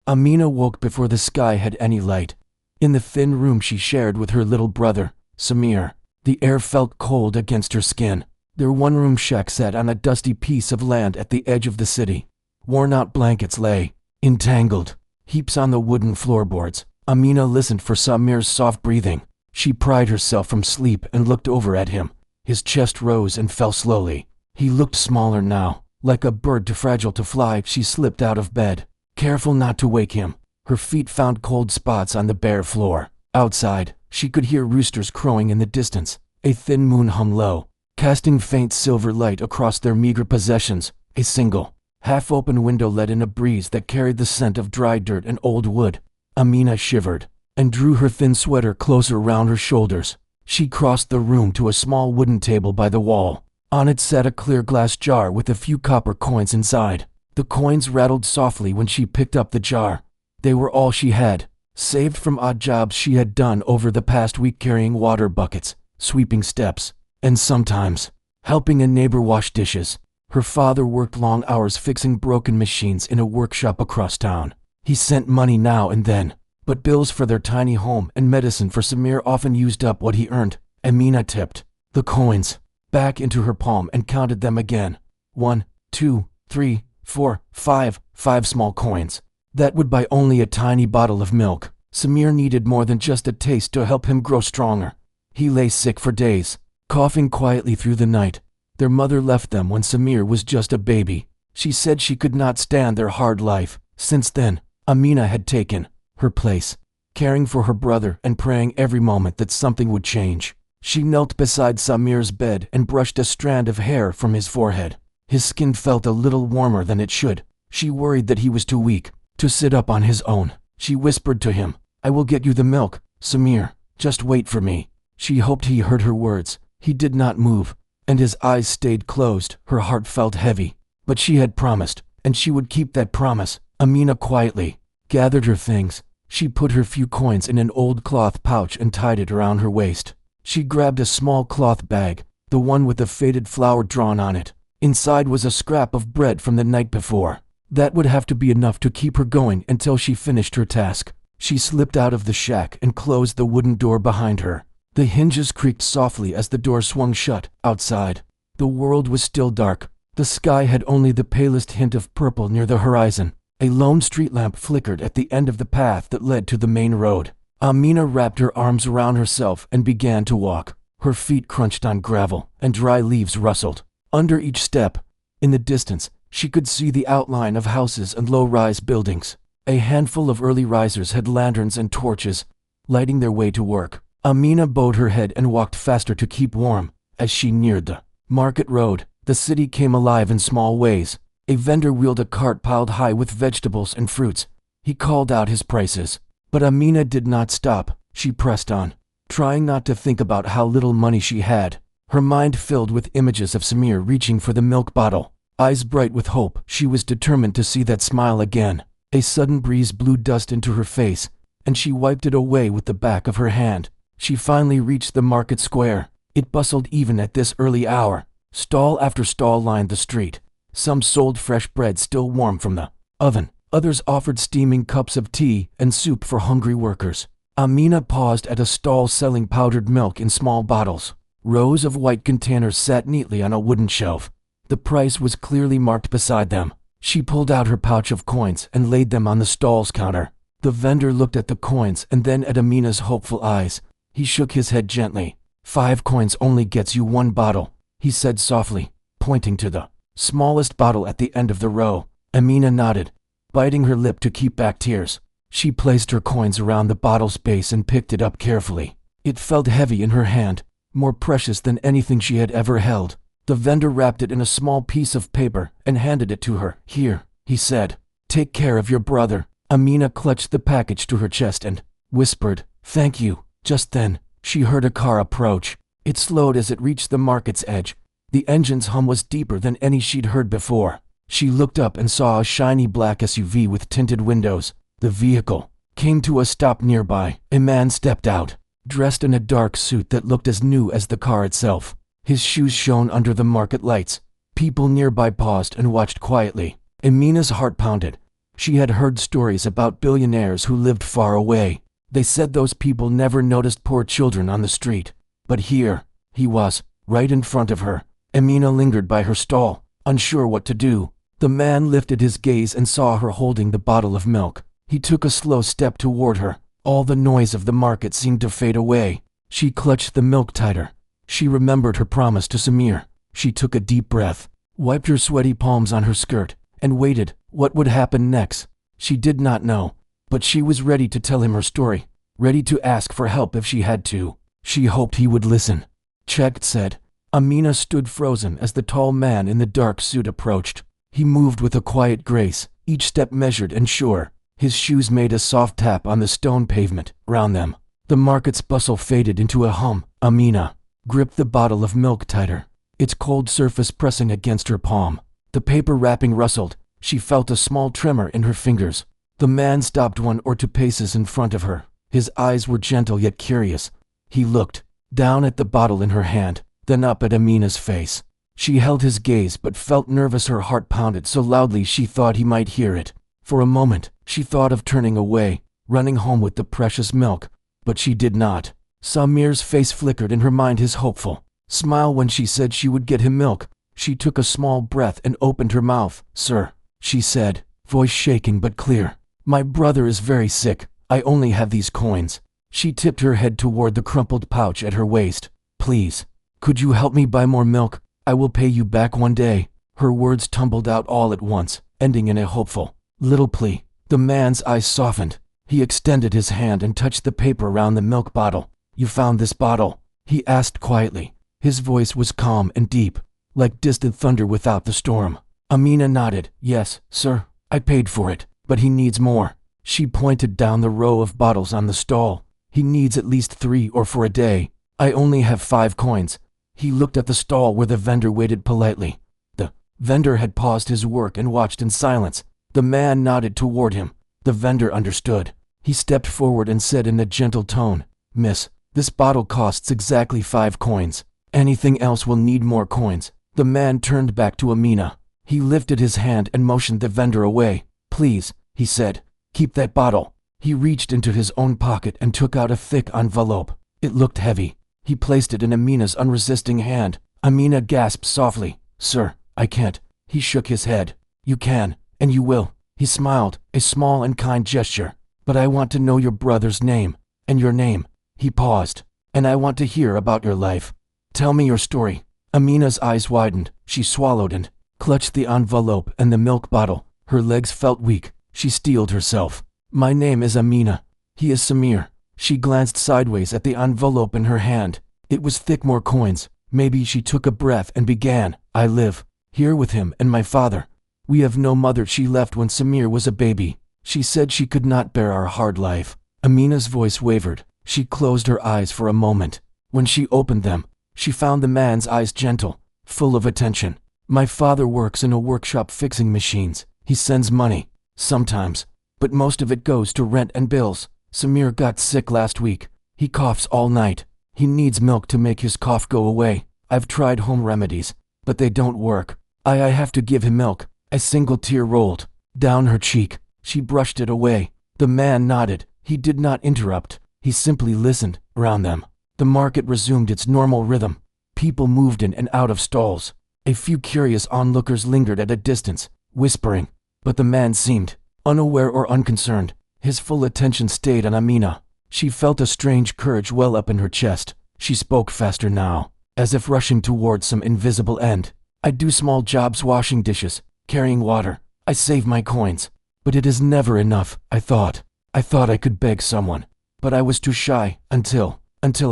Amina woke before the sky had any light. In the thin room she shared with her little brother, Samir, the air felt cold against her skin. Their one-room shack sat on a dusty piece of land at the edge of the city. Worn-out blankets lay, entangled, heaps on the wooden floorboards. Amina listened for Samir's soft breathing. She pried herself from sleep and looked over at him. His chest rose and fell slowly. He looked smaller now, like a bird too fragile to fly. She slipped out of bed, careful not to wake him. Her feet found cold spots on the bare floor. Outside, she could hear roosters crowing in the distance. A thin moon hung low, casting faint silver light across their meager possessions. A single, half-open window let in a breeze that carried the scent of dry dirt and old wood. Amina shivered and drew her thin sweater closer round her shoulders. She crossed the room to a small wooden table by the wall. On it sat a clear glass jar with a few copper coins inside. The coins rattled softly when she picked up the jar. They were all she had, saved from odd jobs she had done over the past week, carrying water buckets, sweeping steps, and sometimes helping a neighbor wash dishes. Her father worked long hours fixing broken machines in a workshop across town. He sent money now and then, but bills for their tiny home and medicine for Samir often used up what he earned. Amina tipped the coins back into her palm and counted them again. 1, 2, 3, 4, 5, 5 small coins. That would buy only a tiny bottle of milk. Samir needed more than just a taste to help him grow stronger. He lay sick for days, coughing quietly through the night. Their mother left them when Samir was just a baby. She said she could not stand their hard life. Since then, Amina had taken her place, caring for her brother and praying every moment that something would change. She knelt beside Samir's bed and brushed a strand of hair from his forehead. His skin felt a little warmer than it should. She worried that he was too weak to sit up on his own. She whispered to him, "I will get you the milk, Samir. Just wait for me." She hoped he heard her words. He did not move, and his eyes stayed closed. Her heart felt heavy, but she had promised, and she would keep that promise. Amina quietly gathered her things. She put her few coins in an old cloth pouch and tied it around her waist. She grabbed a small cloth bag, the one with a faded flower drawn on it. Inside was a scrap of bread from the night before. That would have to be enough to keep her going until she finished her task. She slipped out of the shack and closed the wooden door behind her. The hinges creaked softly as the door swung shut. Outside, the world was still dark. The sky had only the palest hint of purple near the horizon. A lone street lamp flickered at the end of the path that led to the main road. Amina wrapped her arms around herself and began to walk. Her feet crunched on gravel, and dry leaves rustled under each step. In the distance, she could see the outline of houses and low-rise buildings. A handful of early risers had lanterns and torches, lighting their way to work. Amina bowed her head and walked faster to keep warm. As she neared the market road, the city came alive in small ways. A vendor wheeled a cart piled high with vegetables and fruits. He called out his prices, but Amina did not stop. She pressed on, trying not to think about how little money she had. Her mind filled with images of Samir reaching for the milk bottle. Eyes bright with hope, she was determined to see that smile again. A sudden breeze blew dust into her face, and she wiped it away with the back of her hand. She finally reached the market square. It bustled even at this early hour. Stall after stall lined the street. Some sold fresh bread still warm from the oven. Others offered steaming cups of tea and soup for hungry workers. Amina paused at a stall selling powdered milk in small bottles. Rows of white containers sat neatly on a wooden shelf. The price was clearly marked beside them. She pulled out her pouch of coins and laid them on the stall's counter. The vendor looked at the coins and then at Amina's hopeful eyes. He shook his head gently. 5 coins only gets you 1 bottle, he said softly, pointing to the smallest bottle at the end of the row. Amina nodded, biting her lip to keep back tears. She placed her coins around the bottle's base and picked it up carefully. It felt heavy in her hand, more precious than anything she had ever held. The vendor wrapped it in a small piece of paper and handed it to her. "Here," he said. "Take care of your brother." Amina clutched the package to her chest and whispered, "Thank you." Just then, she heard a car approach. It slowed as it reached the market's edge. The engine's hum was deeper than any she'd heard before. She looked up and saw a shiny black SUV with tinted windows. The vehicle came to a stop nearby. A man stepped out, dressed in a dark suit that looked as new as the car itself. His shoes shone under the market lights. People nearby paused and watched quietly. Amina's heart pounded. She had heard stories about billionaires who lived far away. They said those people never noticed poor children on the street. But here, he was, right in front of her. Amina lingered by her stall, unsure what to do. The man lifted his gaze and saw her holding the bottle of milk. He took a slow step toward her. All the noise of the market seemed to fade away. She clutched the milk tighter. She remembered her promise to Samir. She took a deep breath, wiped her sweaty palms on her skirt, and waited. What would happen next? She did not know. But she was ready to tell him her story, ready to ask for help if she had to. She hoped he would listen. Checked said. Amina stood frozen as the tall man in the dark suit approached. He moved with a quiet grace, each step measured and sure. His shoes made a soft tap on the stone pavement around them. The market's bustle faded into a hum. Amina gripped the bottle of milk tighter, its cold surface pressing against her palm. The paper wrapping rustled. She felt a small tremor in her fingers. The man stopped 1 or 2 paces in front of her. His eyes were gentle yet curious. He looked down at the bottle in her hand, then up at Amina's face. She held his gaze but felt nervous. Her heart pounded so loudly she thought he might hear it. For a moment, she thought of turning away, running home with the precious milk. But she did not. Samir's face flickered in her mind, his hopeful smile when she said she would get him milk. She took a small breath and opened her mouth. "Sir," she said, voice shaking but clear. "My brother is very sick. I only have these coins." She tipped her head toward the crumpled pouch at her waist. "Please, could you help me buy more milk? I will pay you back one day." Her words tumbled out all at once, ending in a hopeful little plea. The man's eyes softened. He extended his hand and touched the paper around the milk bottle. "You found this bottle?" he asked quietly. His voice was calm and deep, like distant thunder without the storm. Amina nodded. "Yes, sir. I paid for it, but he needs more." She pointed down the row of bottles on the stall. "He needs at least 3 or 4 a day. I only have 5 coins." He looked at the stall where the vendor waited politely. The vendor had paused his work and watched in silence. The man nodded toward him. The vendor understood. He stepped forward and said in a gentle tone, "Miss, this bottle costs exactly 5 coins. Anything else will need more coins." The man turned back to Amina. He lifted his hand and motioned the vendor away. "Please," he said, "keep that bottle." He reached into his own pocket and took out a thick envelope. It looked heavy. He placed it in Amina's unresisting hand. Amina gasped softly. "Sir, I can't." He shook his head. "You can, and you will." He smiled, a small and kind gesture. "But I want to know your brother's name, and your name." He paused. "And I want to hear about your life. Tell me your story." Amina's eyes widened. She swallowed and clutched the envelope and the milk bottle. Her legs felt weak. She steeled herself. "My name is Amina. He is Samir." She glanced sideways at the envelope in her hand. It was thick, more coins. Maybe she took a breath and began. "I live here with him and my father. We have no mother. She left when Samir was a baby. She said she could not bear our hard life." Amina's voice wavered. She closed her eyes for a moment. When she opened them, she found the man's eyes gentle, full of attention. "My father works in a workshop fixing machines. He sends money, sometimes, but most of it goes to rent and bills. Samir got sick last week. He coughs all night. He needs milk to make his cough go away. I've tried home remedies, but they don't work. I have to give him milk." A single tear rolled down her cheek. She brushed it away. The man nodded. He did not interrupt. He simply listened. Around them, the market resumed its normal rhythm. People moved in and out of stalls. A few curious onlookers lingered at a distance, whispering. But the man seemed unaware or unconcerned. His full attention stayed on Amina. She felt a strange courage well up in her chest. She spoke faster now, as if rushing towards some invisible end. "I do small jobs, washing dishes, carrying water. I save my coins. But it is never enough. I thought I could beg someone. But I was too shy until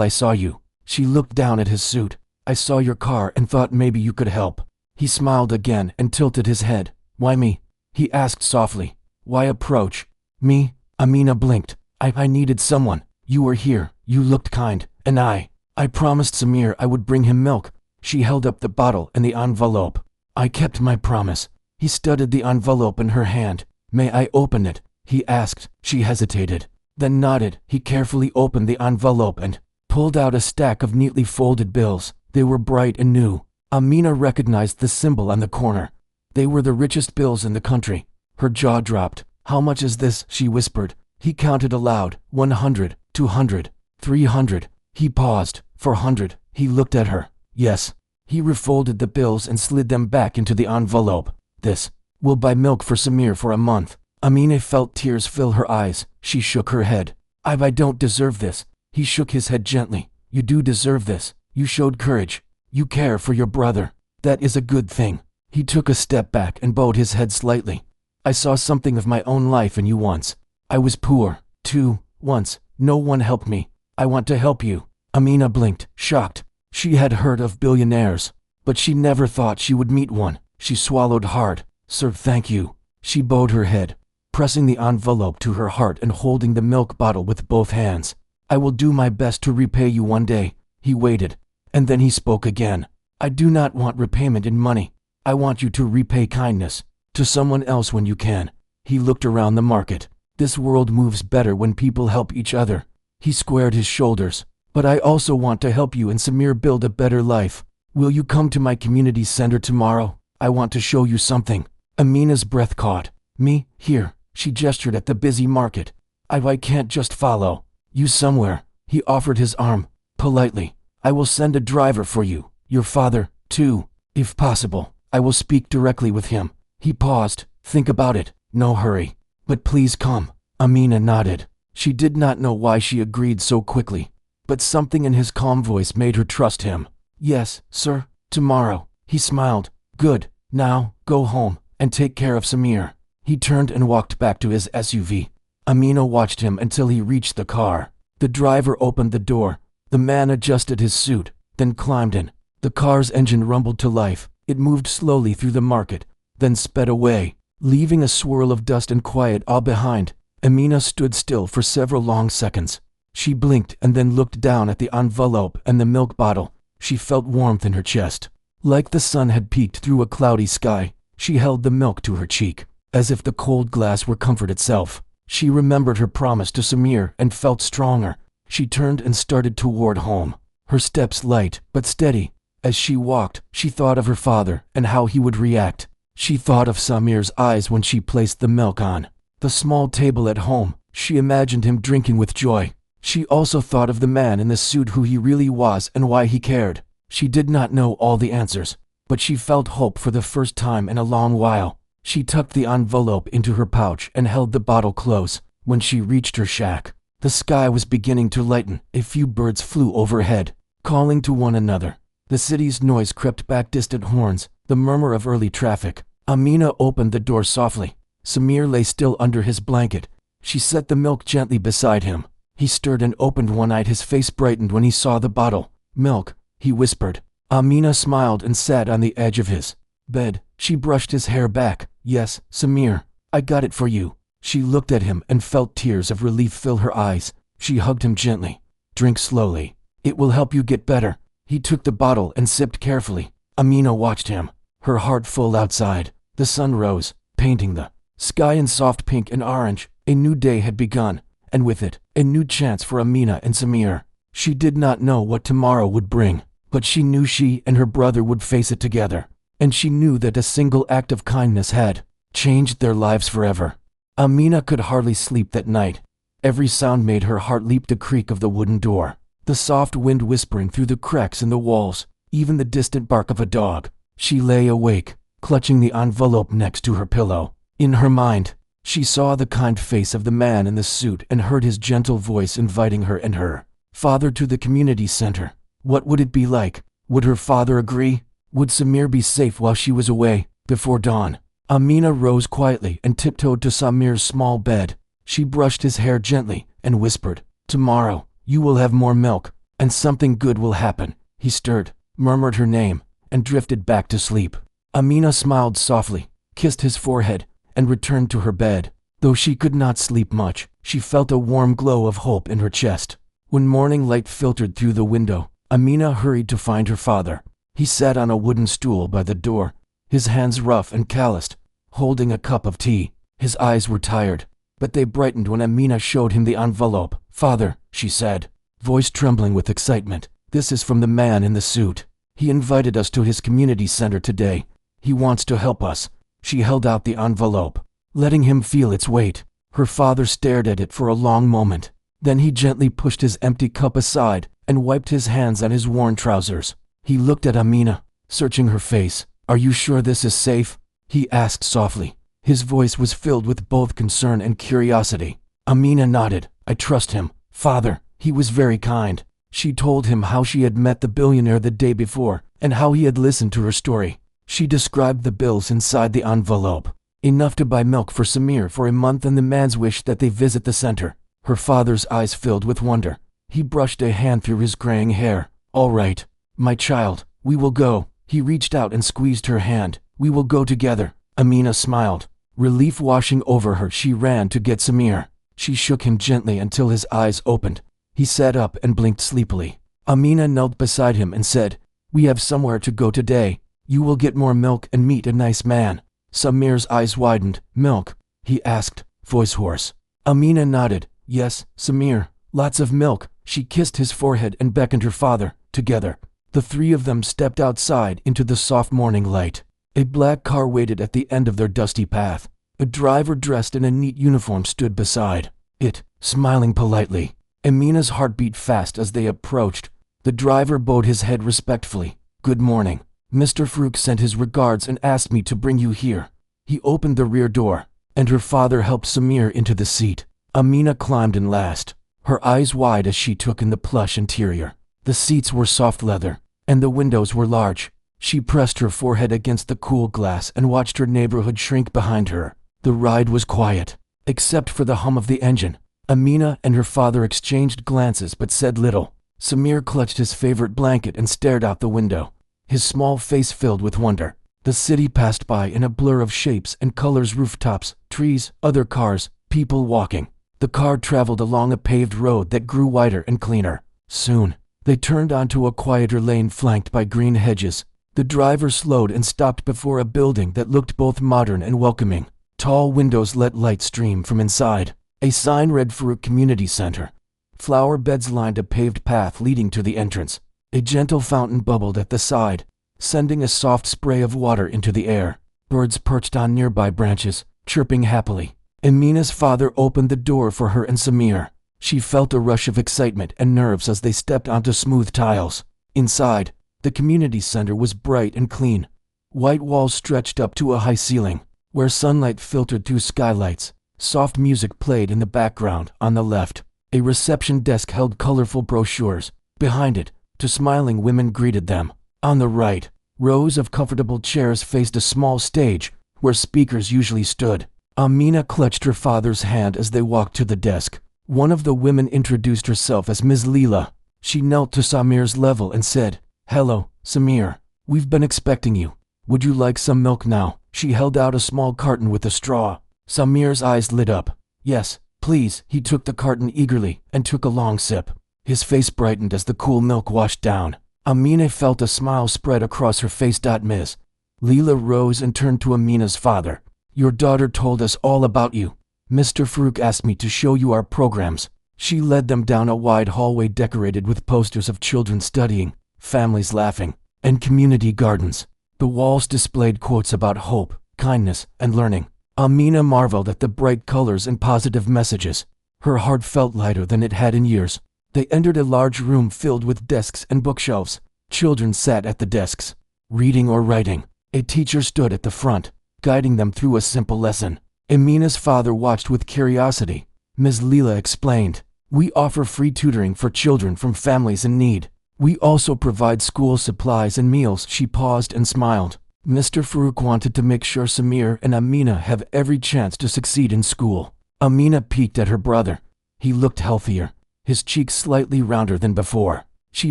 I saw you." She looked down at his suit. "I saw your car and thought maybe you could help." He smiled again and tilted his head. "Why me?" he asked softly. "Why approach me?" Amina blinked. I needed someone. You were here. You looked kind. And I promised Samir I would bring him milk." She held up the bottle and the envelope. "I kept my promise." He studied the envelope in her hand. "May I open it?" he asked. She hesitated, then nodded. He carefully opened the envelope and pulled out a stack of neatly folded bills. They were bright and new. Amina recognized the symbol on the corner. They were the richest bills in the country. Her jaw dropped. How much is this? She whispered. He counted aloud. 100, 200, 300. He paused. 400. He looked at her. Yes. He refolded the bills and slid them back into the envelope. This will buy milk for Samir for a month. Amina felt tears fill her eyes. She shook her head. I don't deserve this. He shook his head gently. You do deserve this. You showed courage. You care for your brother. That is a good thing. He took a step back and bowed his head slightly. I saw something of my own life in you once. I was poor, too, once. No one helped me. I want to help you. Amina blinked, shocked. She had heard of billionaires, but she never thought she would meet one. She swallowed hard. Sir, thank you. She bowed her head, pressing the envelope to her heart and holding the milk bottle with both hands. I will do my best to repay you one day. He waited, and then he spoke again. I do not want repayment in money. I want you to repay kindness to someone else when you can. He looked around the market. This world moves better when people help each other. He squared his shoulders. But I also want to help you and Samir build a better life. Will you come to my community center tomorrow? I want to show you something. Amina's breath caught. Me? Here. She gestured at the busy market. I can't just follow you somewhere. He offered his arm. Politely. I will send a driver for you. Your father, too. If possible, I will speak directly with him. He paused. Think about it. No hurry. But please come. Amina nodded. She did not know why she agreed so quickly, but something in his calm voice made her trust him. Yes, sir. Tomorrow. He smiled. Good. Now, go home and take care of Samir. He turned and walked back to his SUV. Amina watched him until he reached the car. The driver opened the door. The man adjusted his suit, then climbed in. The car's engine rumbled to life. It moved slowly through the market, then sped away, leaving a swirl of dust and quiet all behind. Amina stood still for several long seconds. She blinked and then looked down at the envelope and the milk bottle. She felt warmth in her chest. Like the sun had peeked through a cloudy sky, she held the milk to her cheek, as if the cold glass were comfort itself. She remembered her promise to Samir and felt stronger. She turned and started toward home, her steps light but steady. As she walked, she thought of her father and how he would react. She thought of Samir's eyes when she placed the milk on the small table at home. She imagined him drinking with joy. She also thought of the man in the suit, who he really was and why he cared. She did not know all the answers, but she felt hope for the first time in a long while. She tucked the envelope into her pouch and held the bottle close. When she reached her shack, the sky was beginning to lighten. A few birds flew overhead, calling to one another. The city's noise crept back, distant horns, the murmur of early traffic. Amina opened the door softly. Samir lay still under his blanket. She set the milk gently beside him. He stirred and opened one eye. His face brightened when he saw the bottle. Milk, he whispered. Amina smiled and sat on the edge of his bed. She brushed his hair back. Yes, Samir, I got it for you. She looked at him and felt tears of relief fill her eyes. She hugged him gently. Drink slowly. It will help you get better. He took the bottle and sipped carefully. Amina watched him, her heart full. Outside, the sun rose, painting the sky in soft pink and orange. A new day had begun, and with it, a new chance for Amina and Samir. She did not know what tomorrow would bring, but she knew she and her brother would face it together. And she knew that a single act of kindness had changed their lives forever. Amina could hardly sleep that night. Every sound made her heart leap. The creak of the wooden door, the soft wind whispering through the cracks in the walls, even the distant bark of a dog. She lay awake, clutching the envelope next to her pillow. In her mind, she saw the kind face of the man in the suit and heard his gentle voice inviting her and her father to the community center. What would it be like? Would her father agree? Would Samir be safe while she was away? Before dawn, Amina rose quietly and tiptoed to Samir's small bed. She brushed his hair gently and whispered, "Tomorrow, you will have more milk, and something good will happen." He stirred, murmured her name, and drifted back to sleep. Amina smiled softly, kissed his forehead, and returned to her bed. Though she could not sleep much, she felt a warm glow of hope in her chest. When morning light filtered through the window, Amina hurried to find her father. He sat on a wooden stool by the door, his hands rough and calloused, holding a cup of tea. His eyes were tired, but they brightened when Amina showed him the envelope. "Father," she said, voice trembling with excitement, "this is from the man in the suit. He invited us to his community center today. He wants to help us." She held out the envelope. letting him feel its weight. Her father stared at it for a long moment. Then he gently pushed his empty cup aside and wiped his hands on his worn trousers. He looked at Amina, searching her face. "Are you sure this is safe?" he asked softly. His voice was filled with both concern and curiosity. Amina nodded. "I trust him, father. He was very kind." She told him how she had met the billionaire the day before and how he had listened to her story. She described the bills inside the envelope. Enough to buy milk for Samir for a month and the man's wish that they visit the center. Her father's eyes filled with wonder. He brushed a hand through his graying hair. "All right, my child, we will go." He reached out and squeezed her hand. "We will go together." Amina smiled. Relief washing over her, she ran to get Samir. She shook him gently until his eyes opened. He sat up and blinked sleepily. Amina knelt beside him and said, "We have somewhere to go today. You will get more milk and meet a nice man." Samir's eyes widened. "Milk?" he asked, voice hoarse. Amina nodded. "Yes, Samir, lots of milk." She kissed his forehead and beckoned her father. Together, the three of them stepped outside into the soft morning light. A black car waited at the end of their dusty path. A driver dressed in a neat uniform stood beside it, smiling politely. Amina's heart beat fast as they approached. The driver bowed his head respectfully. "Good morning. Mr. Farouk sent his regards and asked me to bring you here." He opened the rear door, and her father helped Samir into the seat. Amina climbed in last, her eyes wide as she took in the plush interior. The seats were soft leather, and the windows were large. She pressed her forehead against the cool glass and watched her neighborhood shrink behind her. The ride was quiet, except for the hum of the engine. Amina and her father exchanged glances but said little. Samir clutched his favorite blanket and stared out the window, his small face filled with wonder. The city passed by in a blur of shapes and colors: rooftops, trees, other cars, people walking. The car traveled along a paved road that grew wider and cleaner. Soon, they turned onto a quieter lane flanked by green hedges. The driver slowed and stopped before a building that looked both modern and welcoming. Tall windows let light stream from inside. A sign read Farouk Community Center. Flower beds lined a paved path leading to the entrance. A gentle fountain bubbled at the side, sending a soft spray of water into the air. Birds perched on nearby branches, chirping happily. Amina's father opened the door for her and Samir. She felt a rush of excitement and nerves as they stepped onto smooth tiles. Inside, the community center was bright and clean. White walls stretched up to a high ceiling, where sunlight filtered through skylights. Soft music played in the background. On the left, a reception desk held colorful brochures. Behind it, two smiling women greeted them. On the right, rows of comfortable chairs faced a small stage, where speakers usually stood. Amina clutched her father's hand as they walked to the desk. One of the women introduced herself as Ms. Leela. She knelt to Samir's level and said, "Hello, Samir. We've been expecting you. Would you like some milk now?" She held out a small carton with a straw. Samir's eyes lit up. "Yes, please." He took the carton eagerly and took a long sip. His face brightened as the cool milk washed down. Amina felt a smile spread across her face. Ms. Leela rose and turned to Amina's father. "Your daughter told us all about you. Mr. Farouk asked me to show you our programs." She led them down a wide hallway decorated with posters of children studying, families laughing, and community gardens. The walls displayed quotes about hope, kindness, and learning. Amina marveled at the bright colors and positive messages. Her heart felt lighter than it had in years. They entered a large room filled with desks and bookshelves. Children sat at the desks, reading or writing. A teacher stood at the front, guiding them through a simple lesson. Amina's father watched with curiosity. Ms. Leela explained, "We offer free tutoring for children from families in need. We also provide school supplies and meals." She paused and smiled. Mr. Farouk wanted to make sure Samir and Amina have every chance to succeed in school. Amina peeked at her brother. He looked healthier, his cheeks slightly rounder than before. She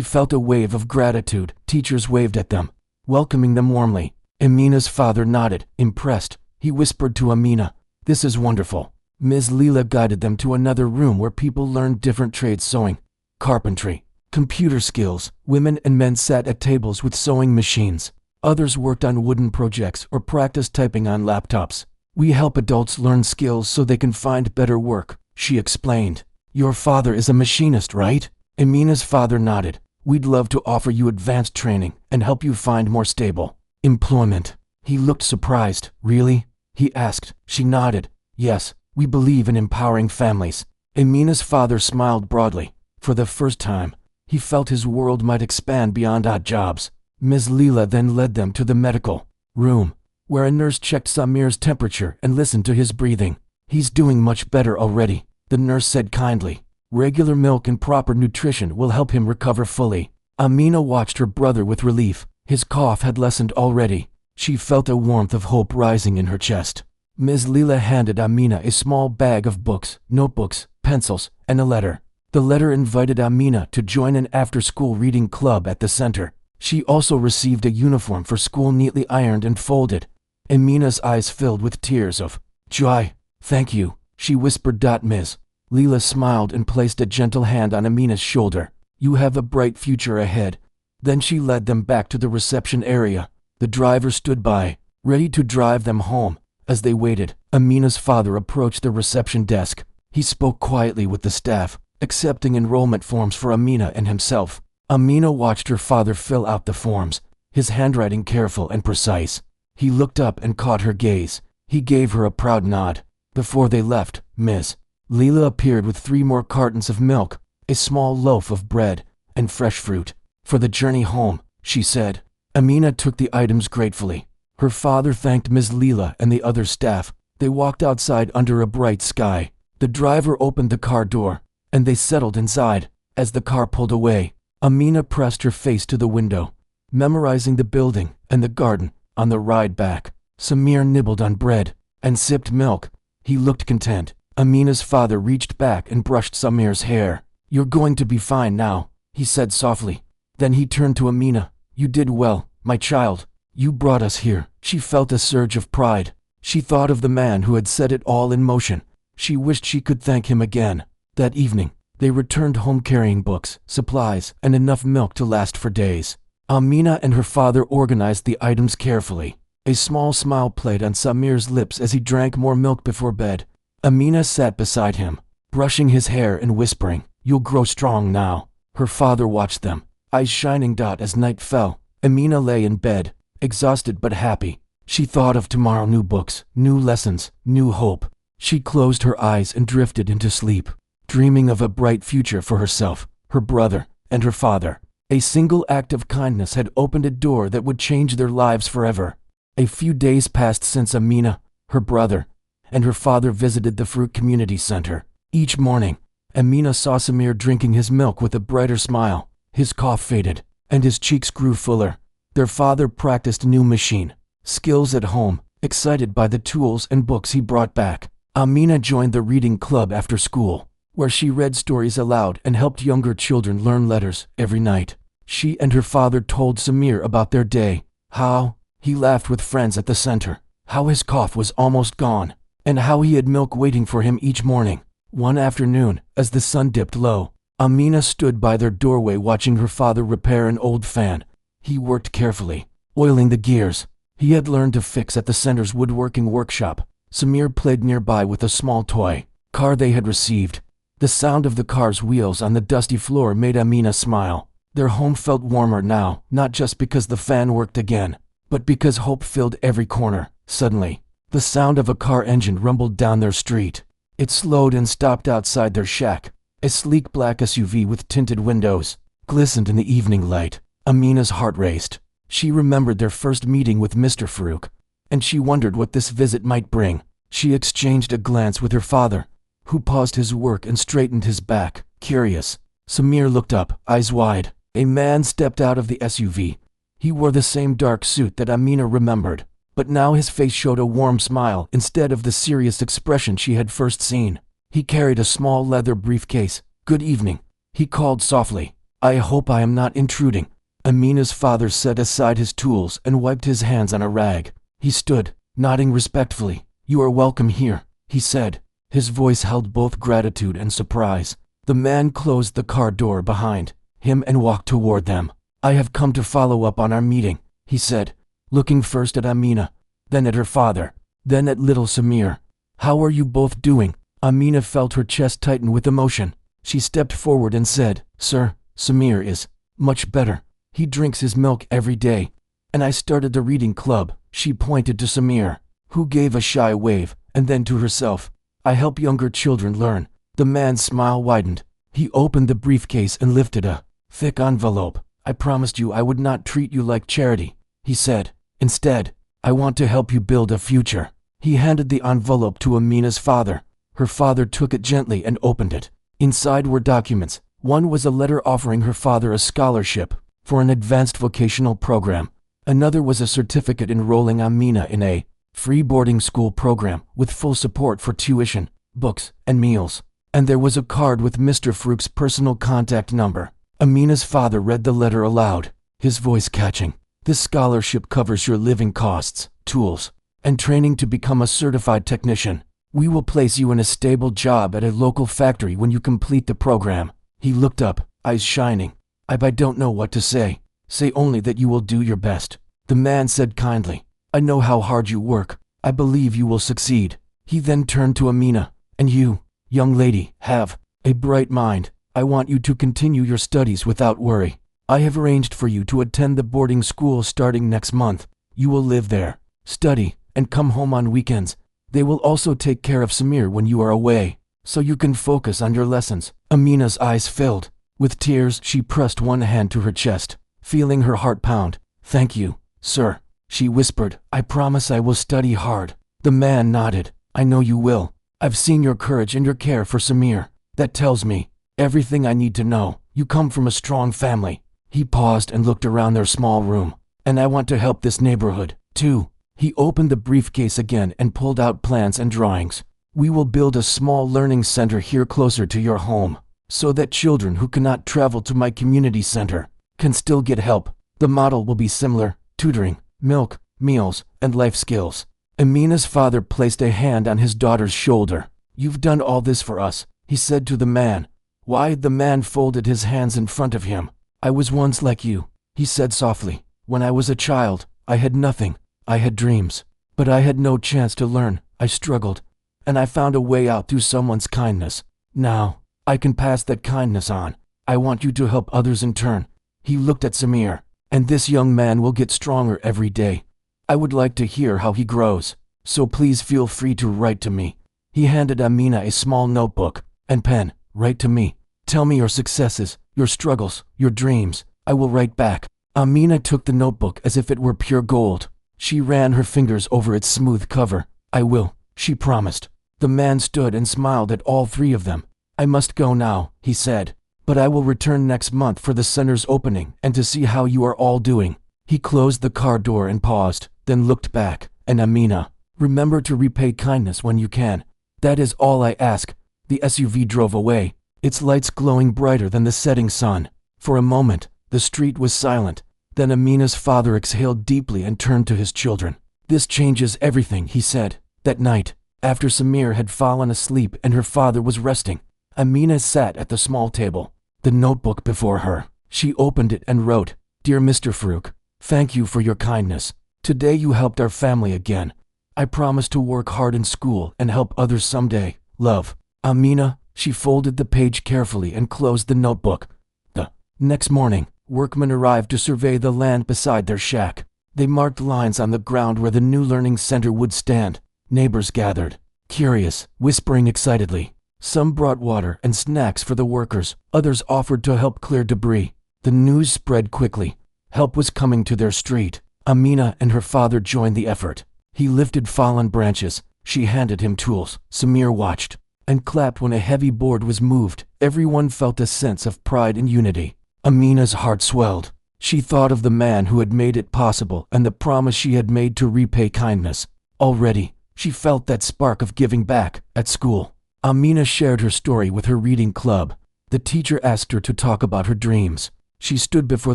felt a wave of gratitude. Teachers waved at them, welcoming them warmly. Amina's father nodded, impressed. He whispered to Amina, "This is wonderful." Ms. Leela guided them to another room where people learned different trades: sewing, carpentry, computer skills. Women and men sat at tables with sewing machines. Others worked on wooden projects or practiced typing on laptops. "We help adults learn skills so they can find better work," she explained. "Your father is a machinist, right?" Amina's father nodded. "We'd love to offer you advanced training and help you find more stable employment." He looked surprised. "Really?" he asked. She nodded. Yes, we believe in empowering families. Amina's father smiled broadly. For the first time, he felt his world might expand beyond odd jobs. Ms. Leela then led them to the medical room, where a nurse checked Samir's temperature and listened to his breathing. He's doing much better already, the nurse said kindly. Regular milk and proper nutrition will help him recover fully. Amina watched her brother with relief. His cough had lessened already. She felt a warmth of hope rising in her chest. Ms. Leela handed Amina a small bag of books, notebooks, pencils, and a letter. The letter invited Amina to join an after-school reading club at the center. She also received a uniform for school neatly ironed and folded. Amina's eyes filled with tears of joy. Thank you, she whispered. Ms. Leela smiled and placed a gentle hand on Amina's shoulder. You have a bright future ahead. Then she led them back to the reception area. The driver stood by, ready to drive them home. As they waited, Amina's father approached the reception desk. He spoke quietly with the staff, accepting enrollment forms for Amina and himself. Amina watched her father fill out the forms, his handwriting careful and precise. He looked up and caught her gaze. He gave her a proud nod. Before they left, Ms. Leela appeared with 3 more cartons of milk, a small loaf of bread, and fresh fruit. For the journey home, she said. Amina took the items gratefully. Her father thanked Ms. Leela and the other staff. They walked outside under a bright sky. The driver opened the car door, and they settled inside. As the car pulled away, Amina pressed her face to the window, memorizing the building and the garden. On the ride back, Samir nibbled on bread and sipped milk. He looked content. Amina's father reached back and brushed Samir's hair. You're going to be fine now, he said softly. Then he turned to Amina. You did well, my child. You brought us here. She felt a surge of pride. She thought of the man who had set it all in motion. She wished she could thank him again. That evening, they returned home carrying books, supplies, and enough milk to last for days. Amina and her father organized the items carefully. A small smile played on Samir's lips as he drank more milk before bed. Amina sat beside him, brushing his hair and whispering, You'll grow strong now. Her father watched them, eyes shining. As night fell, Amina lay in bed, exhausted but happy. She thought of tomorrow, new books, new lessons, new hope. She closed her eyes and drifted into sleep, dreaming of a bright future for herself, her brother, and her father. A single act of kindness had opened a door that would change their lives forever. A few days passed since Amina, her brother, and her father visited the Fruit Community Center. Each morning, Amina saw Samir drinking his milk with a brighter smile. His cough faded, and his cheeks grew fuller. Their father practiced new machine skills at home, excited by the tools and books he brought back. Amina joined the reading club after school, where she read stories aloud and helped younger children learn letters every night. She and her father told Samir about their day, how he laughed with friends at the center, how his cough was almost gone, and how he had milk waiting for him each morning. One afternoon, as the sun dipped low, Amina stood by their doorway watching her father repair an old fan. He worked carefully, oiling the gears he had learned to fix at the center's woodworking workshop. Samir played nearby with a small toy car they had received. The sound of the car's wheels on the dusty floor made Amina smile. Their home felt warmer now, not just because the fan worked again, but because hope filled every corner. Suddenly, the sound of a car engine rumbled down their street. It slowed and stopped outside their shack. A sleek black SUV with tinted windows glistened in the evening light. Amina's heart raced. She remembered their first meeting with Mr. Farouk, and she wondered what this visit might bring. She exchanged a glance with her father, who paused his work and straightened his back, curious. Samir looked up, eyes wide. A man stepped out of the SUV. He wore the same dark suit that Amina remembered, but now his face showed a warm smile instead of the serious expression she had first seen. He carried a small leather briefcase. Good evening, he called softly. I hope I am not intruding. Amina's father set aside his tools and wiped his hands on a rag. He stood, nodding respectfully. You are welcome here, he said. His voice held both gratitude and surprise. The man closed the car door behind him and walked toward them. I have come to follow up on our meeting, he said, looking first at Amina, then at her father, then at little Samir. How are you both doing? Amina felt her chest tighten with emotion. She stepped forward and said, Sir, Samir is much better. He drinks his milk every day. And I started the reading club. She pointed to Samir. who gave a shy wave, and then to herself, I help younger children learn. The man's smile widened. He opened the briefcase and lifted a thick envelope. I promised you I would not treat you like charity, he said. Instead, I want to help you build a future. He handed the envelope to Amina's father. Her father took it gently and opened it. Inside were documents. One was a letter offering her father a scholarship for an advanced vocational program. Another was a certificate enrolling Amina in a free boarding school program with full support for tuition, books, and meals. And there was a card with Mr. Frooks' personal contact number. Amina's father read the letter aloud, his voice catching. This scholarship covers your living costs, tools, and training to become a certified technician. We will place you in a stable job at a local factory when you complete the program. He looked up, eyes shining. I don't know what to say. Say only that you will do your best. The man said kindly, I know how hard you work. I believe you will succeed. He then turned to Amina. And you, young lady, have a bright mind. I want you to continue your studies without worry. I have arranged for you to attend the boarding school starting next month. You will live there, study, and come home on weekends. They will also take care of Samir when you are away, so you can focus on your lessons. Amina's eyes filled. With tears, she pressed one hand to her chest, feeling her heart pound. Thank you, sir, she whispered. I promise I will study hard. The man nodded. I know you will. I've seen your courage and your care for Samir. That tells me everything I need to know. You come from a strong family. He paused and looked around their small room. And I want to help this neighborhood, too. He opened the briefcase again and pulled out plans and drawings. We will build a small learning center here closer to your home, so that children who cannot travel to my community center can still get help. The model will be similar: tutoring, milk, meals, and life skills. Amina's father placed a hand on his daughter's shoulder. You've done all this for us, he said to the man. Why? The man folded his hands in front of him. I was once like you, he said softly. When I was a child, I had nothing. I had dreams, but I had no chance to learn. I struggled, and I found a way out through someone's kindness. Now, I can pass that kindness on. I want you to help others in turn. He looked at Samir. And this young man will get stronger every day. I would like to hear how he grows, so please feel free to write to me. He handed Amina a small notebook and pen. Write to me. Tell me your successes, your struggles, your dreams. I will write back. Amina took the notebook as if it were pure gold. She ran her fingers over its smooth cover. I will, she promised. The man stood and smiled at all three of them. I must go now, he said, but I will return next month for the center's opening and to see how you are all doing. He closed the car door and paused, then looked back. And Amina, remember to repay kindness when you can. That is all I ask. The SUV drove away, its lights glowing brighter than the setting sun. For a moment, the street was silent. Then Amina's father exhaled deeply and turned to his children. This changes everything, he said. That night, after Samir had fallen asleep and her father was resting, Amina sat at the small table, the notebook before her. She opened it and wrote, Dear Mr. Farouk, thank you for your kindness. Today you helped our family again. I promise to work hard in school and help others someday. Love, Amina. She folded the page carefully and closed the notebook. The next morning, workmen arrived to survey the land beside their shack. They marked lines on the ground where the new learning center would stand. Neighbors gathered, curious, whispering excitedly. Some brought water and snacks for the workers. Others offered to help clear debris. The news spread quickly. Help was coming to their street. Amina and her father joined the effort. He lifted fallen branches. She handed him tools. Samir watched and clapped when a heavy board was moved. Everyone felt a sense of pride and unity. Amina's heart swelled. She thought of the man who had made it possible and the promise she had made to repay kindness. Already, she felt that spark of giving back. At school, Amina shared her story with her reading club. The teacher asked her to talk about her dreams. She stood before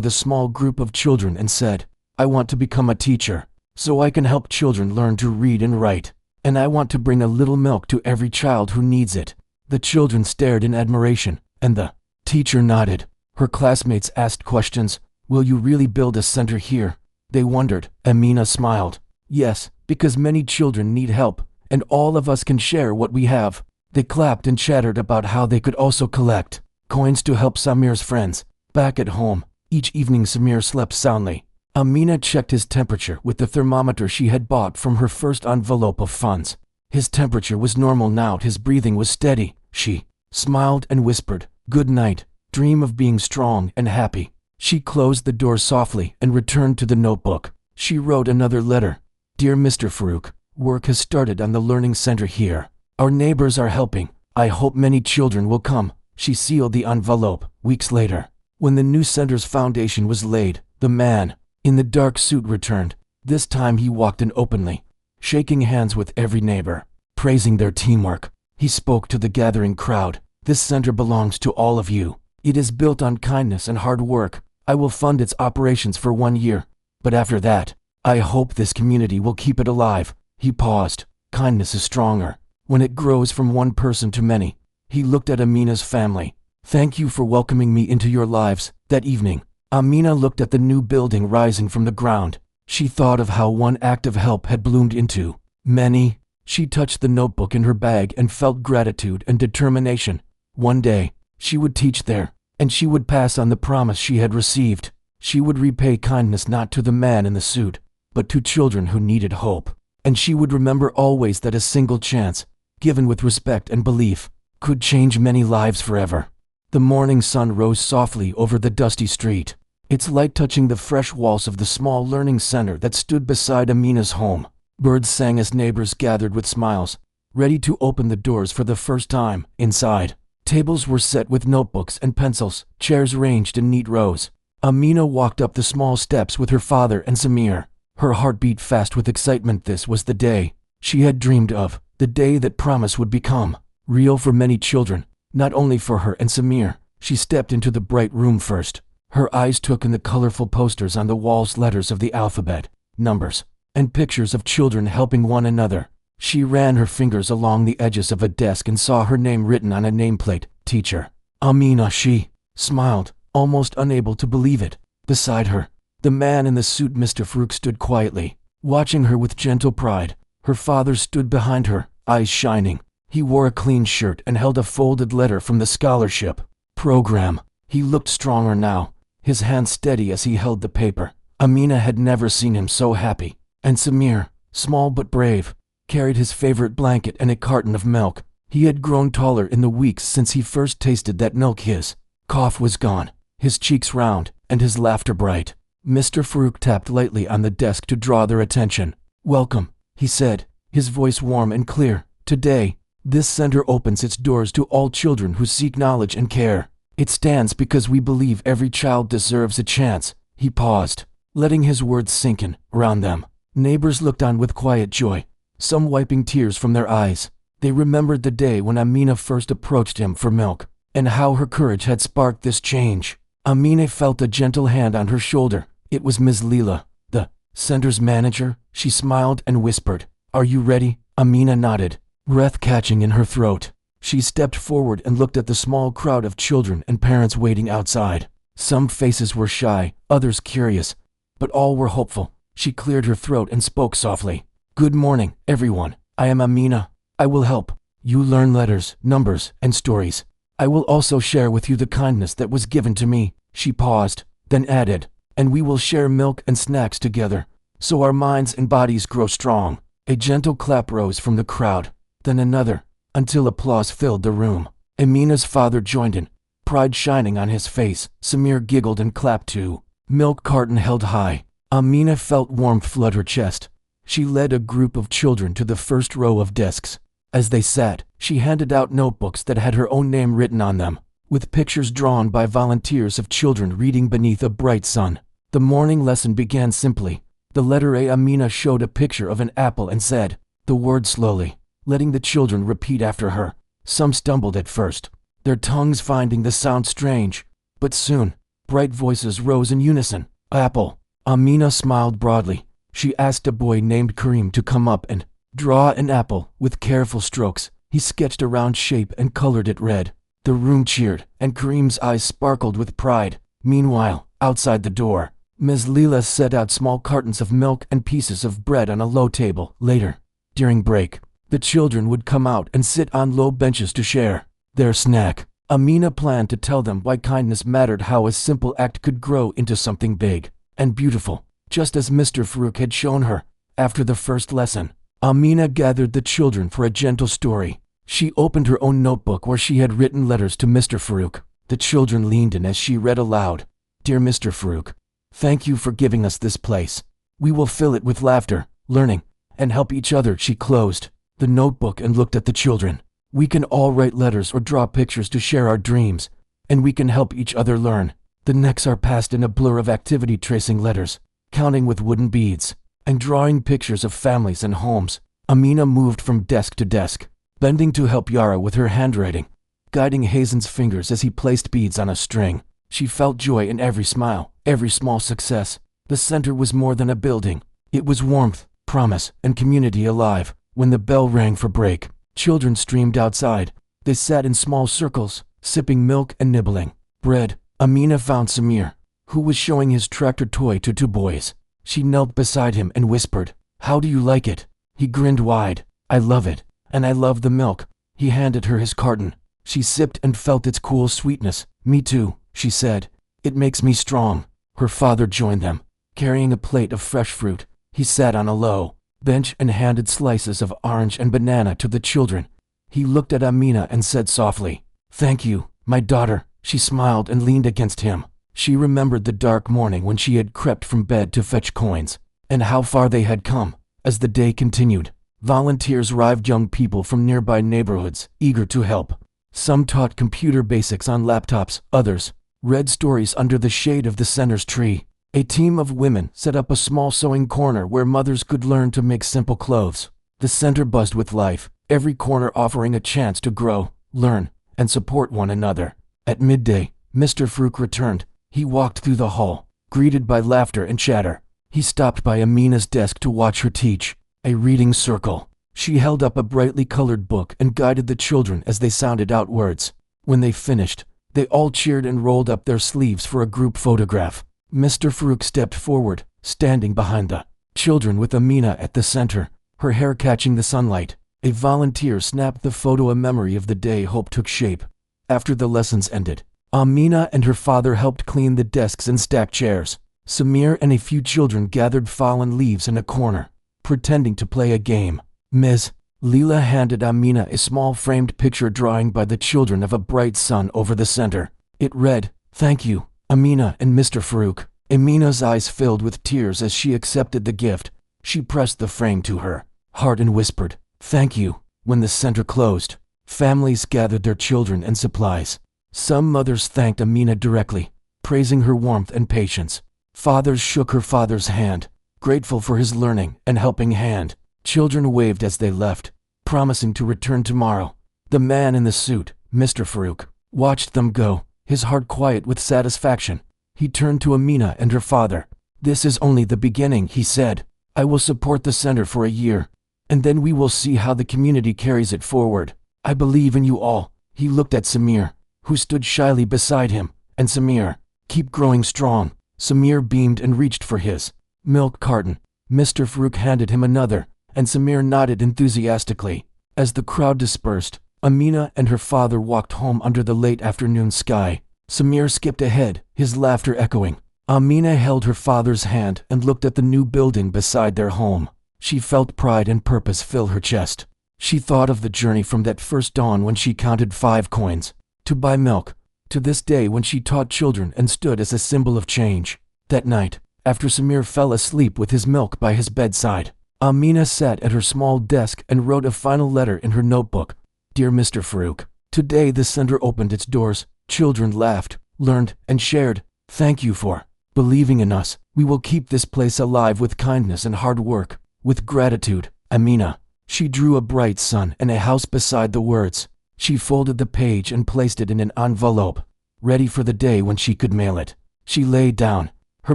the small group of children and said, I want to become a teacher, so I can help children learn to read and write. And I want to bring a little milk to every child who needs it. The children stared in admiration, and the teacher nodded. Her classmates asked questions. Will you really build a center here? They wondered. Amina smiled. Yes, because many children need help, and all of us can share what we have. They clapped and chattered about how they could also collect coins to help Samir's friends. Back at home, each evening Samir slept soundly. Amina checked his temperature with the thermometer she had bought from her first envelope of funds. His temperature was normal now, his breathing was steady. She smiled and whispered, "Good night, dream of being strong and happy." She closed the door softly and returned to the notebook. She wrote another letter. "Dear Mr. Farouk, work has started on the learning center here. Our neighbors are helping. I hope many children will come." She sealed the envelope. Weeks later, when the new center's foundation was laid, the man in the dark suit returned. This time he walked in openly, shaking hands with every neighbor, praising their teamwork. He spoke to the gathering crowd. "This center belongs to all of you. It is built on kindness and hard work. I will fund its operations for 1 year. But after that, I hope this community will keep it alive." He paused. Kindness is stronger when it grows from one person to many. He looked at Amina's family. "Thank you for welcoming me into your lives." That evening, Amina looked at the new building rising from the ground. She thought of how one act of help had bloomed into many. She touched the notebook in her bag and felt gratitude and determination. One day, she would teach there, and she would pass on the promise she had received. She would repay kindness not to the man in the suit, but to children who needed hope. And she would remember always that a single chance, given with respect and belief, could change many lives forever. The morning sun rose softly over the dusty street, its light touching the fresh walls of the small learning center that stood beside Amina's home. Birds sang as neighbors gathered with smiles, ready to open the doors for the first time. Inside, tables were set with notebooks and pencils, chairs ranged in neat rows. Amina walked up the small steps with her father and Samir. Her heart beat fast with excitement. This was the day she had dreamed of, the day that promise would become real for many children, not only for her and Samir. She stepped into the bright room first. Her eyes took in the colorful posters on the walls, letters of the alphabet, numbers, and pictures of children helping one another. She ran her fingers along the edges of a desk and saw her name written on a nameplate, Teacher Amina. She smiled, almost unable to believe it. Beside her, the man in the suit, Mr. Farouk, stood quietly, watching her with gentle pride. Her father stood behind her, eyes shining. He wore a clean shirt and held a folded letter from the scholarship program. He looked stronger now, his hand steady as he held the paper. Amina had never seen him so happy. And Samir, small but brave, carried his favorite blanket and a carton of milk. He had grown taller in the weeks since he first tasted that milk. His cough was gone, his cheeks round, and his laughter bright. Mr. Farouk tapped lightly on the desk to draw their attention. "Welcome," he said, his voice warm and clear. "Today, this center opens its doors to all children who seek knowledge and care. It stands because we believe every child deserves a chance." He paused, letting his words sink in. Around them, neighbors looked on with quiet joy, some wiping tears from their eyes. They remembered the day when Amina first approached him for milk, and how her courage had sparked this change. Amina felt a gentle hand on her shoulder. It was Ms. Leela, the center's manager. She smiled and whispered, "Are you ready?" Amina nodded, breath catching in her throat. She stepped forward and looked at the small crowd of children and parents waiting outside. Some faces were shy, others curious, but all were hopeful. She cleared her throat and spoke softly. "Good morning, everyone. I am Amina. I will help you learn letters, numbers, and stories. I will also share with you the kindness that was given to me." She paused, then added, "And we will share milk and snacks together, so our minds and bodies grow strong." A gentle clap rose from the crowd, then another, until applause filled the room. Amina's father joined in, pride shining on his face. Samir giggled and clapped too. Milk carton held high. Amina felt warmth flood her chest. She led a group of children to the first row of desks. As they sat, she handed out notebooks that had her own name written on them, with pictures drawn by volunteers of children reading beneath a bright sun. The morning lesson began simply. The letter A. Amina showed a picture of an apple and said the word slowly, letting the children repeat after her. Some stumbled at first, their tongues finding the sound strange, but soon, bright voices rose in unison. "Apple." Amina smiled broadly. She asked a boy named Karim to come up and draw an apple with careful strokes. He sketched a round shape and colored it red. The room cheered, and Karim's eyes sparkled with pride. Meanwhile, outside the door, Ms. Leela set out small cartons of milk and pieces of bread on a low table. Later, during break, the children would come out and sit on low benches to share their snack. Amina planned to tell them why kindness mattered, how a simple act could grow into something big and beautiful. just as Mr. Farouk had shown her. After the first lesson, Amina gathered the children for a gentle story. She opened her own notebook where she had written letters to Mr. Farouk. The children leaned in as she read aloud. Dear Mr. Farouk, thank you for giving us this place. We will fill it with laughter, learning, and help each other. She closed the notebook and looked at the children. We can all write letters or draw pictures to share our dreams, and we can help each other learn. The necks are passed in a blur of activity, tracing letters, counting with wooden beads, and drawing pictures of families and homes. Amina moved from desk to desk, bending to help Yara with her handwriting, guiding Hazen's fingers as he placed beads on a string. She felt joy in every smile, every small success. The center was more than a building. It was warmth, promise, and community alive. When the bell rang for break, children streamed outside. They sat in small circles, sipping milk and nibbling bread. Amina found Samir, who was showing his tractor toy to two boys. She knelt beside him and whispered, "How do you like it?" He grinned wide. "I love it, and I love the milk." He handed her his carton. She sipped and felt its cool sweetness. "Me too," she said. "It makes me strong." Her father joined them, carrying a plate of fresh fruit. He sat on a low bench and handed slices of orange and banana to the children. He looked at Amina and said softly, "Thank you, my daughter." She smiled and leaned against him. She remembered the dark morning when she had crept from bed to fetch coins, and how far they had come. As the day continued, volunteers arrived, young people from nearby neighborhoods, eager to help. Some taught computer basics on laptops, others read stories under the shade of the center's tree. A team of women set up a small sewing corner where mothers could learn to make simple clothes. The center buzzed with life, every corner offering a chance to grow, learn, and support one another. At midday, Mr. Farouk returned. He walked through the hall, greeted by laughter and chatter. He stopped by Amina's desk to watch her teach. A reading circle. She held up a brightly colored book and guided the children as they sounded out words. When they finished, they all cheered and rolled up their sleeves for a group photograph. Mr. Farouk stepped forward, standing behind the children with Amina at the center, her hair catching the sunlight. A volunteer snapped the photo, a memory of the day hope took shape. After the lessons ended, Amina and her father helped clean the desks and stack chairs. Samir and a few children gathered fallen leaves in a corner, pretending to play a game. Ms. Leela handed Amina a small framed picture drawing by the children of a bright sun over the center. It read, "Thank you, Amina and Mr. Farouk." Amina's eyes filled with tears as she accepted the gift. She pressed the frame to her heart and whispered, "Thank you." When the center closed, families gathered their children and supplies. Some mothers thanked Amina directly, praising her warmth and patience. Fathers shook her father's hand, grateful for his learning and helping hand. Children waved as they left, promising to return tomorrow. The man in the suit, Mr. Farouk, watched them go, his heart quiet with satisfaction. He turned to Amina and her father. "This is only the beginning," he said. "I will support the center for a year, and then we will see how the community carries it forward. I believe in you all." He looked at Samir, who stood shyly beside him, and Samir, "Keep growing strong." Samir beamed and reached for his milk carton. Mr. Farouk handed him another, and Samir nodded enthusiastically. As the crowd dispersed, Amina and her father walked home under the late afternoon sky. Samir skipped ahead, his laughter echoing. Amina held her father's hand and looked at the new building beside their home. She felt pride and purpose fill her chest. She thought of the journey from that first dawn when she counted 5 coins to buy milk, to this day when she taught children and stood as a symbol of change. That night, after Samir fell asleep with his milk by his bedside, Amina sat at her small desk and wrote a final letter in her notebook. "Dear Mr. Farouk, today the center opened its doors. Children laughed, learned, and shared. Thank you for believing in us. We will keep this place alive with kindness and hard work. With gratitude, Amina." She drew a bright sun and a house beside the words. She folded the page and placed it in an envelope, ready for the day when she could mail it. She lay down, her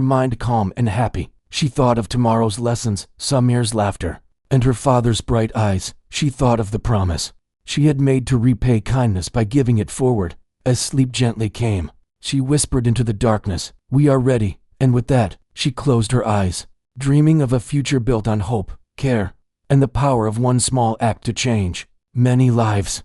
mind calm and happy. She thought of tomorrow's lessons, Samir's laughter, and her father's bright eyes. She thought of the promise she had made to repay kindness by giving it forward. As sleep gently came, she whispered into the darkness, "We are ready," and with that, she closed her eyes, dreaming of a future built on hope, care, and the power of one small act to change many lives.